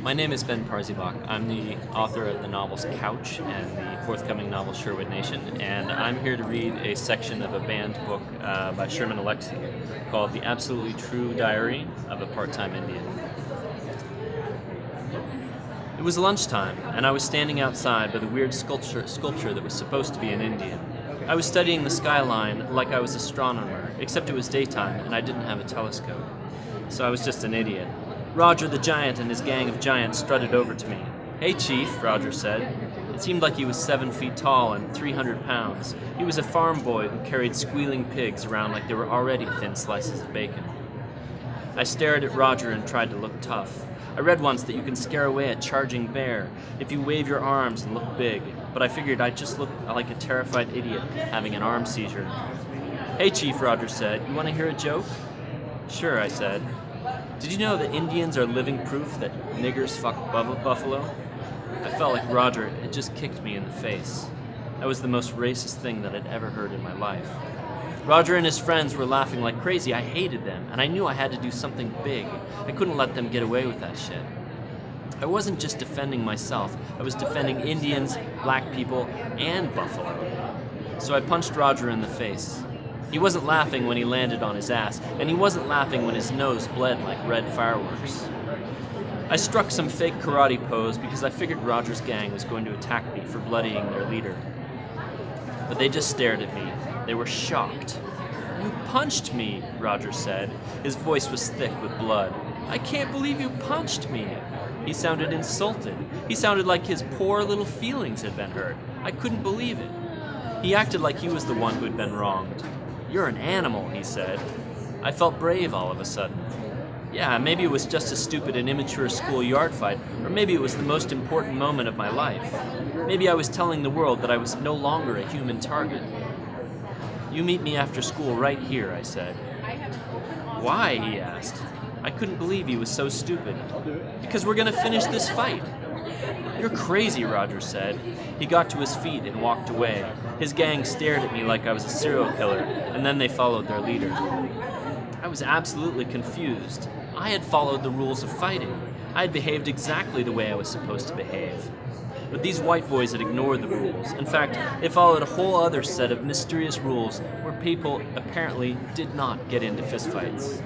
My name is Ben Parzybok. I'm the author of the novels Couch and the forthcoming novel Sherwood Nation, and I'm here to read a section of a banned book by Sherman Alexie called The Absolutely True Diary of a Part-Time Indian. It was lunchtime, and I was standing outside by the weird sculpture that was supposed to be an Indian. I was studying the skyline like I was an astronomer, except it was daytime and I didn't have a telescope. So I was just an idiot. Roger the Giant and his gang of giants strutted over to me. "Hey, Chief," Roger said. It seemed like he was 7 feet tall and 300 pounds. He was a farm boy who carried squealing pigs around like they were already thin slices of bacon. I stared at Roger and tried to look tough. I read once that you can scare away a charging bear if you wave your arms and look big, but I figured I'd just look like a terrified idiot having an arm seizure. "Hey, Chief," Roger said, "you want to hear a joke?" "Sure," I said. "Did you know that Indians are living proof that niggers fuck buffalo?" I felt like Roger had just kicked me in the face. That was the most racist thing that I'd ever heard in my life. Roger and his friends were laughing like crazy. I hated them, and I knew I had to do something big. I couldn't let them get away with that shit. I wasn't just defending myself. I was defending Indians, black people, and buffalo. So I punched Roger in the face. He wasn't laughing when he landed on his ass, and he wasn't laughing when his nose bled like red fireworks. I struck some fake karate pose because I figured Roger's gang was going to attack me for bloodying their leader. But they just stared at me. They were shocked. "You punched me," Roger said. His voice was thick with blood. "I can't believe you punched me." He sounded insulted. He sounded like his poor little feelings had been hurt. I couldn't believe it. He acted like he was the one who had been wronged. "You're an animal," he said. I felt brave all of a sudden. Yeah, maybe it was just a stupid and immature schoolyard fight, or maybe it was the most important moment of my life. Maybe I was telling the world that I was no longer a human target. "You meet me after school right here," I said. "Why?" he asked. I couldn't believe he was so stupid. "Because we're gonna finish this fight." "You're crazy," Roger said. He got to his feet and walked away. His gang stared at me like I was a serial killer, and then they followed their leader. I was absolutely confused. I had followed the rules of fighting. I had behaved exactly the way I was supposed to behave. But these white boys had ignored the rules. In fact, they followed a whole other set of mysterious rules where people apparently did not get into fistfights.